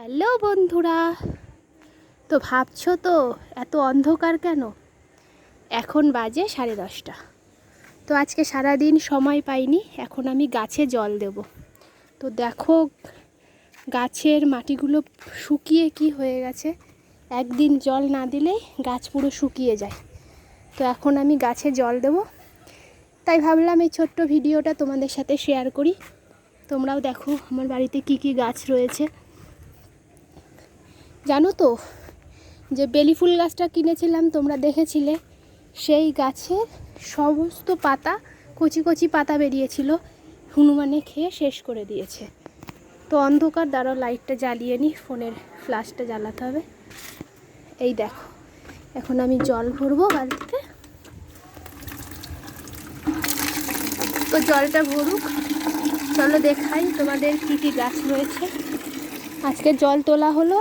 Hello বন্ধুরা, তো ভাবছো তো এত অন্ধকার কেন? এখন বাজে 10:30। তো আজকে সারাদিন সময় পাইনি, এখন আমি গাছে জল দেব। তো দেখো গাছের মাটিগুলো শুকিয়ে কি হয়ে গেছে। একদিন জল না দিলেই গাছ পুরো শুকিয়ে যায়। তো এখন আমি গাছে জল দেব, তাই ভাবলাম এই ছোট্ট ভিডিওটা তোমাদের সাথে শেয়ার করি। তোমরাও দেখো আমার বাড়িতে কি কি গাছ রয়েছে। জানো তো যে বেলি ফুল গাছটা কিনেছিলাম, তোমরা দেখেছিলে, সেই গাছের সমস্ত পাতা, কচি কচি পাতা বেরিয়েছিল, হনুমানে খেয়ে শেষ করে দিয়েছে। তো অন্ধকার, দ্বারা লাইটটা জ্বালিয়ে নিই, ফোনের ফ্ল্যাশটা জ্বালাতে হবে। এই দেখো, এখন আমি জল ভরবো বালতিতে। তো জলটা ভরুক, চলো দেখাই তোমাদের কী কী গাছ রয়েছে। আজকে জল তোলা হলো,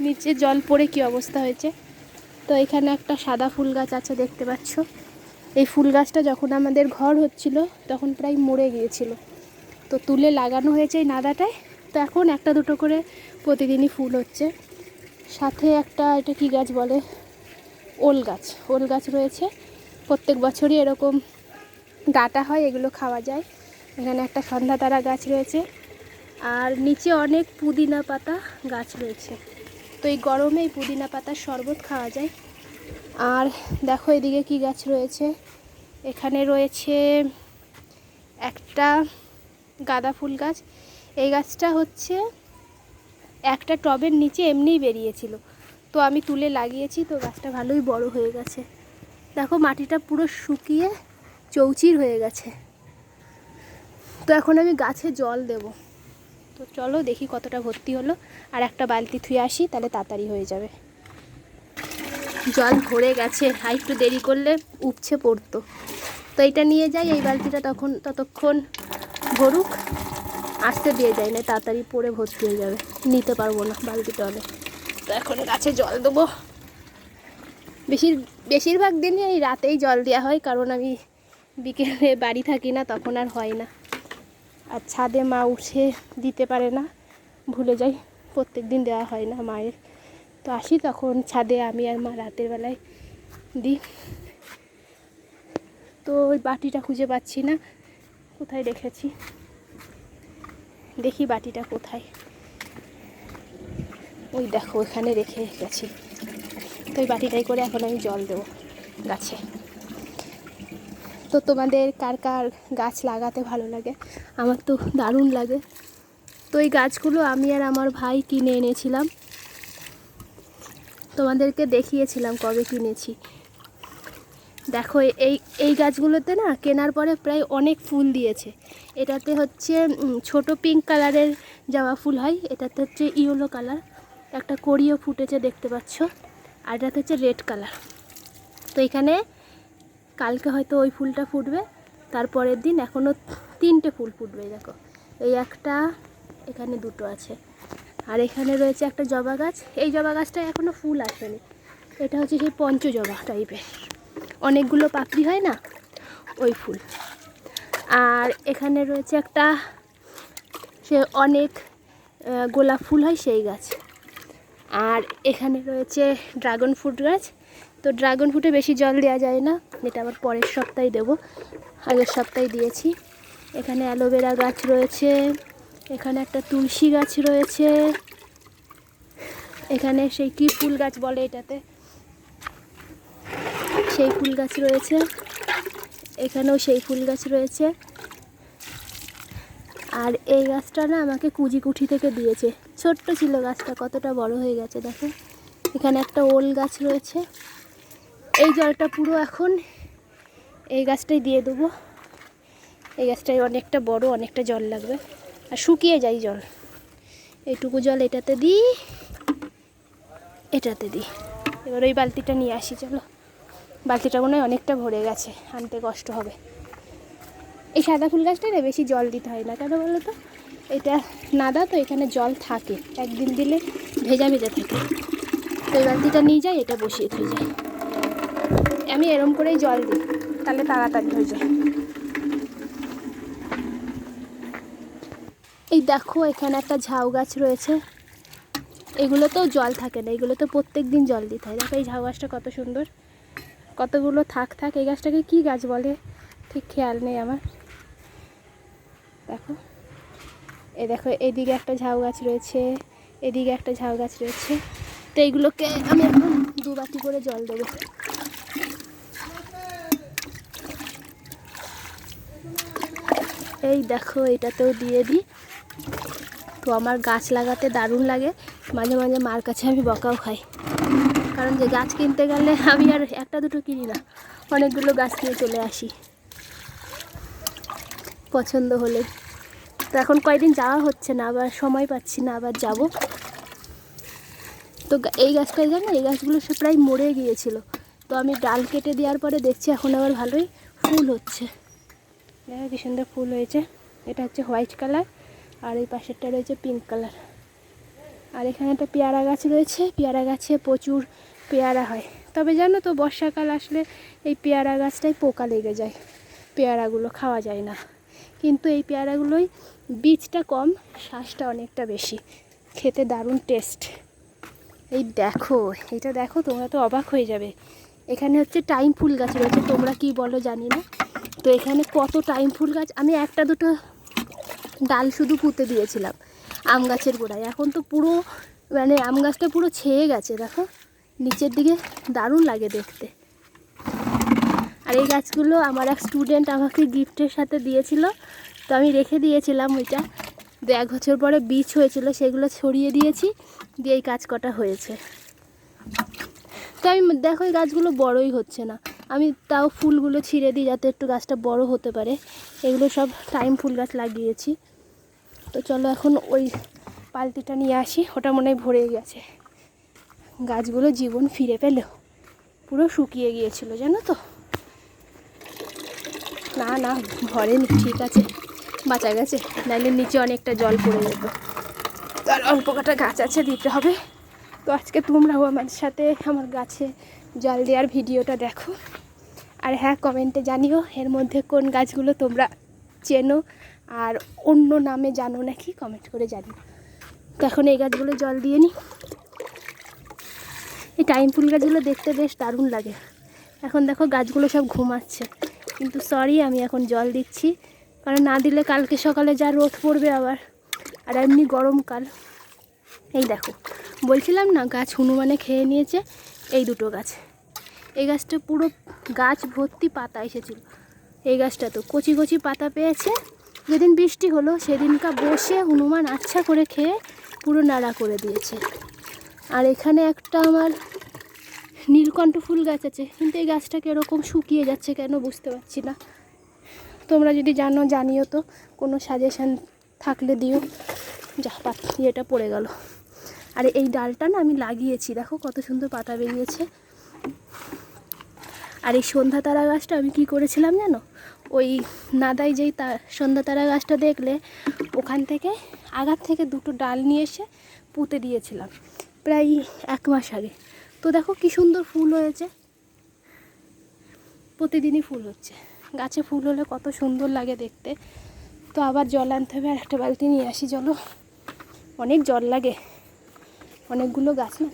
নিচে জল পড়ে কি অবস্থা হয়েছে। তো এখানে একটা সাদা ফুল গাছ আছে, দেখতে পাচ্ছ। এই ফুল গাছটা যখন আমাদের ঘর হচ্ছিল তখন প্রায় মরে গিয়েছিল, তো তুলে লাগানো হয়েছে এই নাদাটায়। তো এখন একটা দুটো করে প্রতিদিনই ফুল হচ্ছে। সাথে একটা, এটা কি গাছ বলে, ওল গাছ রয়েছে। প্রত্যেক বছরই এরকম ডাঁটা হয়, এগুলো খাওয়া যায়। এখানে একটা সন্ধ্যা তারা গাছ রয়েছে, আর নিচে অনেক পুদিনা পাতা গাছ রয়েছে। তো এই গরমে এই পুদিনা পাতার শরবত খাওয়া যায়। আর দেখো এদিকে কি গাছ রয়েছে। এখানে রয়েছে একটা গাঁদা ফুল গাছ। এই গাছটা হচ্ছে একটা টবের নিচে এমনিই বেরিয়েছিল, তো আমি তুলে লাগিয়েছি। তো গাছটা ভালোই বড় হয়ে গেছে। দেখো মাটিটা পুরো শুকিয়ে চৌচির হয়ে গেছে। তো এখন আমি গাছে জল দেব। তো চলো দেখি কতটা ভর্তি হলো, আর একটা বালতি ধুয়ে আসি, তাহলে তাড়াতাড়ি হয়ে যাবে। জল ভরে গেছে, আর একটু দেরি করলে উপচে পড়তো। তো এটা নিয়ে যাই, এই বালতিটা ততক্ষণ ভরুক, আসতে দিয়ে যায় না, তাড়াতাড়ি পরে ভর্তি হয়ে যাবে, নিতে পারবো না বালতিটা অনেক। তো এখন গাছে জল দেবো। বেশিরভাগ দিনই এই রাতেই জল দেওয়া হয়, কারণ আমি বিকেলে বাড়ি থাকি না, তখন আর হয় না। আর ছাদে মা উঠে দিতে পারে না, ভুলে যাই, প্রত্যেক দিন দেওয়া হয় না মায়ের। তো আসি তখন ছাদে আমি আর মা রাতের বেলায় দিই। তো ওই বাটিটা খুঁজে পাচ্ছি না, কোথায় রেখেছি, দেখি বাটিটা কোথায়। ওই দেখো এখানে রেখে গেছি। তো ওই বাটিটাই করে এখন আমি জল দেবো গাছে। তো তোমাদের কার কার গাছ লাগাতে ভালো লাগে? আমার তো দারুণ লাগে। তো এই গাছগুলো আমি আর আমার ভাই কিনে এনেছিলাম, তোমাদেরকে দেখিয়েছিলাম কবে কিনেছি। দেখো এই এই গাছগুলোতে না কেনার পরে প্রায় অনেক ফুল দিয়েছে। এটাতে হচ্ছে ছোট পিঙ্ক কালারের জবা ফুল হয়, এটাতে হচ্ছে ইয়েলো কালার, একটা কড়িও ফুটেছে দেখতে পাচ্ছ, আর এটাতে হচ্ছে রেড কালার। তো এখানে কালকে হয়তো ওই ফুলটা ফুটবে, তারপরের দিন এখনও 3টে ফুল ফুটবে। দেখো এই একটা, এখানে 2টো আছে, আর এখানে রয়েছে একটা জবা গাছ। এই জবা গাছটায় এখনও ফুল আসেনি, এটা হচ্ছে সেই পঞ্চজবা টাইপের, অনেকগুলো পাপড়ি হয় না, ওই ফুল। আর এখানে রয়েছে একটা, সে অনেক গোলাপ ফুল হয় সেই গাছ। আর এখানে রয়েছে ড্রাগন ফ্রুট গাছ। তো ড্রাগন ফ্রুটে বেশি জল দেওয়া যায় না, এটা আবার পরের সপ্তাহে দেবো, আগের সপ্তাহে দিয়েছি। এখানে অ্যালোভেরা গাছ রয়েছে, এখানে একটা তুলসী গাছ রয়েছে, এখানে সেই কী ফুল গাছ বলে এটাতে, সেই ফুল গাছ রয়েছে, এখানেও সেই ফুল গাছ রয়েছে। আর এই গাছটা না আমাকে কুচি থেকে দিয়েছে, ছোট্ট ছিল গাছটা, কতটা বড় হয়ে গেছে দেখো। এখানে একটা ওল গাছ রয়েছে। এই জলটা পুরো এখন এই গাছটাই দিয়ে দেবো। এই গাছটায় অনেকটা বড়, অনেকটা জল লাগবে, আর শুকিয়ে যায় জল। এইটুকু জল এটাতে দিই, এটাতে দিই। এবার ওই বালতিটা নিয়ে আসি, চলো। বালতিটা মনে হয় অনেকটা ভরে গেছে, আনতে কষ্ট হবে। এই সাদা ফুল গাছটা না বেশি জল দিতে হয় না, কেন বলো তো, এটা নাদা তো, এখানে জল থাকে, একদিন দিলে ভেজা ভেজা থাকে। তো এই বালতিটা নিয়ে যাই, এটা বসিয়ে দিয়ে যাই। আমি এরম করেই জল দিই, তাহলে তাড়াতাড়ি হয়ে যায়। এই দেখো এখানে একটা ঝাউ গাছ রয়েছে, এগুলোতেও জল থাকে না, এগুলোতে প্রত্যেক দিন জল দিতে হয়। দেখো এই ঝাউ গাছটা কত সুন্দর, কতগুলো থাক। এই গাছটাকে কী গাছ বলে ঠিক খেয়াল নেই আমার। দেখো এই দেখো, এদিকে একটা ঝাউ গাছ রয়েছে, এদিকে একটা ঝাউ গাছ রয়েছে। তো এইগুলোকে আমি এখন 2 বাটি করে জল দেবো। এই দেখো এটাতেও দিয়ে দিই। তো আমার গাছ লাগাতে দারুণ লাগে, মাঝে মাঝে মার কাছে আমি বকাও খাই, কারণ যে গাছ কিনতে গেলে আমি আর একটা দুটো কিনি না, অনেকগুলো গাছ নিয়ে চলে আসি পছন্দ হলে। তো এখন কয়েকদিন যাওয়া হচ্ছে না, আবার সময় পাচ্ছি না, আবার যাব। তো এই গাছটাই জানো, এই গাছগুলো সে প্রায় মরে গিয়েছিল, তো আমি ডাল কেটে দেওয়ার পরে দেখছি এখন আবার ভালোই ফুল হচ্ছে। দেখো কি সুন্দর ফুল হয়েছে। এটা হচ্ছে হোয়াইট কালার, আর এই পাশেরটা রয়েছে পিঙ্ক কালার। আর এখানে একটা পেয়ারা গাছ রয়েছে, পেয়ারা গাছে প্রচুর পেয়ারা হয়। তবে জানো তো বর্ষাকাল আসলে এই পেয়ারা গাছটায় পোকা লেগে যায়, পেয়ারাগুলো খাওয়া যায় না। কিন্তু এই পেয়ারাগুলোই বীজটা কম, শ্বাসটা অনেকটা বেশি, খেতে দারুণ টেস্ট। এই দেখো, এটা দেখো, তোমরা তো অবাক হয়ে যাবে। এখানে হচ্ছে টাইম ফুল গাছ রয়েছে, তোমরা কি বলো জানি না। তো এখানে কত টাইম ফুল গাছ, আমি একটা দুটো ডাল শুধু পুঁতে দিয়েছিলাম আম গাছের গোড়ায়। এখন তো পুরো মানে আম গাছটা পুরো ছেয়ে গেছে, দেখো নিচের দিকে, দারুণ লাগে দেখতে। আর এই গাছগুলো আমার এক স্টুডেন্ট আমাকে গিফটের সাথে দিয়েছিল, তো আমি রেখে দিয়েছিলাম ওইটা। 1 বছর পরে বীজ হয়েছিল, সেগুলো ছড়িয়ে দিয়েছি, দিয়ে এই গাছ কটা হয়েছে। তো আমি দেখো এই গাছগুলো বড়ই হচ্ছে না, আমি তাও ফুলগুলো ছিঁড়ে দিই যাতে একটু গাছটা বড় হতে পারে। এগুলো সব টাইম ফুল গাছ লাগিয়েছি। তো চলো এখন ওই বালতিটা নিয়ে আসি, ওটা মনে হয় ভরে গেছে। গাছগুলো জীবন ফিরে পেল, পুরো শুকিয়ে গিয়েছিল জানো তো। না না ভরেনি, ঠিক আছে, বাঁচা গেছে, নাইলে নিচে অনেকটা জল পড়ে যেত। আর অল্প কটা গাছ আছে, দিতে হবে। তো আজকে তোমরাও আমার সাথে আমার গাছে জল দেওয়ার ভিডিওটা দেখো। আর হ্যাঁ, কমেন্টে জানিও এর মধ্যে কোন গাছগুলো তোমরা চেনো আর অন্য নামে জানো নাকি, কমেন্ট করে জানিও। তো এখন এই গাছগুলো জল দিয়ে নিই। এই টাইম ফুল গাছগুলো দেখতে বেশ দারুণ লাগে। এখন দেখো গাছগুলো সব ঘুমাচ্ছে, কিন্তু সরি আমি এখন জল দিচ্ছি, কারণ না দিলে কালকে সকালে যা রোদ পড়বে আবার, আর এমনি গরমকাল। এই দেখো বলছিলাম না গাছ হনুমানে খেয়ে নিয়েছে, এই দুটো গাছ। এই গাছটা পুরো গাছ ভর্তি পাতা এসেছিল, এই গাছটা তো কচি কচি পাতা পেয়েছে। যেদিন বৃষ্টি হলো সেদিনকা বসে হনুমান আচ্ছা করে খেয়ে পুরো নাড়া করে দিয়েছে। আর এখানে একটা আমার নীলকণ্ঠ ফুল গাছ আছে, কিন্তু এই গাছটাকে এরকম শুকিয়ে যাচ্ছে কেন বুঝতে পারছি না। তোমরা যদি জানো জানিও, তো কোনো সাজেশান থাকলে দিও। যা ইয়েটা পড়ে গেল। আর এই ডালটা না আমি লাগিয়েছি, দেখো কত সুন্দর পাতা বেরিয়েছে। আর এই সন্ধ্যা তারা গাছটা আমি কি করেছিলাম জানো, ওই নাদাই যেই সন্ধ্যা তারা গাছটা দেখলে ওখান থেকে আগার থেকে 2টো ডাল নিয়ে এসে পুঁতে দিয়েছিলাম প্রায় 1 মাস আগে। তো দেখো কি সুন্দর ফুল হয়েছে, প্রতিদিনই ফুল হচ্ছে। গাছে ফুল হলে কত সুন্দর লাগে দেখতে। তো আবার জল আনতে হবে, আর একটা বালতি নিয়ে আসি চলো। অনেক জল লাগে, অনেকগুলো গাছ না,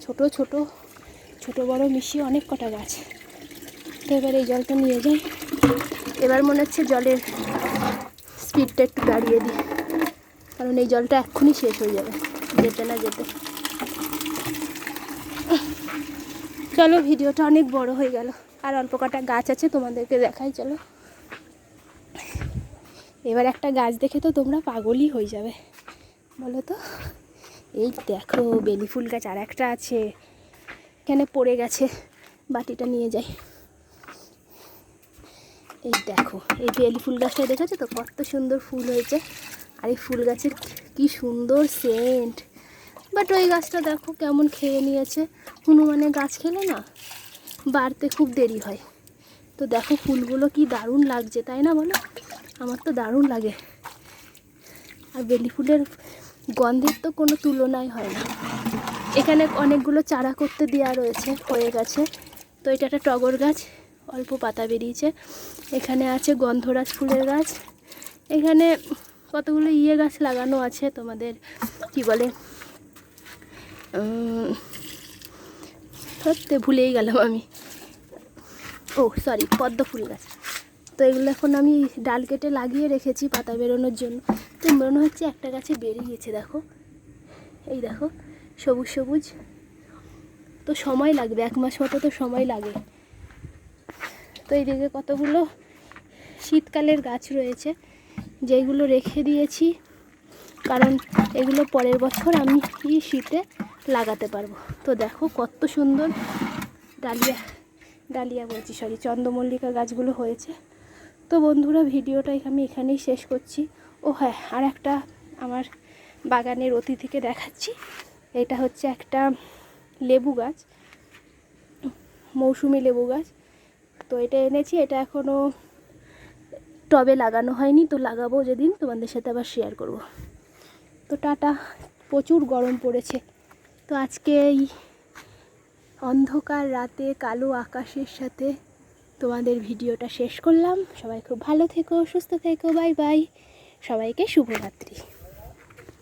ছোট বড় মিশিয়ে অনেক কটা গাছ। তো এবার এই জলটা নিয়ে যাই। এবার মনে হচ্ছে জলের স্পিডটা একটু বাড়িয়ে দিই, কারণ এই জলটা এক্ষুনি শেষ হয়ে যাবে যেতে না যেতে। চলো ভিডিওটা অনেক বড় হয়ে গেল, আর অল্প কটা গাছ আছে তোমাদেরকে দেখাই চলো। এবার একটা গাছ দেখে তো তোমরা পাগলই হয়ে যাবে বলো তো। এই দেখো বেলি ফুল গাছ আর একটা আছে, এখানে পড়ে গেছে, বাটিটা নিয়ে যাই। এই দেখো এই বেলি ফুল গাছটা দেখেছো তো কত সুন্দর ফুল হয়েছে, আর এই ফুল গাছের কি সুন্দর সেন্ট। বাট ওই গাছটা দেখো কেমন খেয়ে নিয়েছে, হনুমানের গাছ খেলে না বাড়তে খুব দেরি হয়। তো দেখো ফুলগুলো কি দারুণ লাগছে তাই না বলো, আমার তো দারুণ লাগে। আর বেলি ফুলের গন্ধের তো কোনো তুলনাই হয় না। এখানে অনেকগুলো চারা করতে দেওয়া রয়েছে, হয়ে গেছে। তো এটা একটা টগর গাছ, অল্প পাতা বেরিয়েছে। এখানে আছে গন্ধরাজ ফুলের গাছ, এখানে কতগুলো গাছ লাগানো আছে, তোমাদের কি বলে সত্যি ভুলেই গেলাম আমি। ও সরি, পদ্ম ফুল গাছ। তো এগুলো এখন আমি ডাল কেটে লাগিয়ে রেখেছি পাতা বেরোনোর জন্য। তো মনে হচ্ছে একটা গাছে বেরিয়েছে, দেখো এই দেখো সবুজ সবুজ। তো সময় লাগবে, 1 মাস মতো তো সময় লাগে। তো এইদিকে কতগুলো শীতকালের গাছ রয়েছে যেগুলো রেখে দিয়েছি, কারণ এগুলো পরের বছর আমি শীতে লাগাতে পারবো। তো দেখো কত সুন্দর ডালিয়া বলছি সরি, চন্দ্রমল্লিকা গাছগুলো হয়েছে। তো বন্ধুরা, ভিডিওটা আমি এখানেই শেষ করছি। ও হ্যাঁ, আর একটা আমার বাগানের অতিথিকে দেখাচ্ছি। এটা হচ্ছে একটা লেবু গাছ, মৌসুমি লেবু গাছ। তো এটা এনেছি, এটা এখনও টবে লাগানো হয়নি, তো লাগাবো যেদিন তোমাদের সাথে আবার শেয়ার করব। তো টাটা, প্রচুর গরম পড়েছে। তো আজকে এই অন্ধকার রাতে কালো আকাশের সাথে তোমাদের ভিডিওটা শেষ করলাম। সবাই খুব ভালো থেকো, সুস্থ থেকো, বাই বাই। সবাইকে শুভরাত্রি।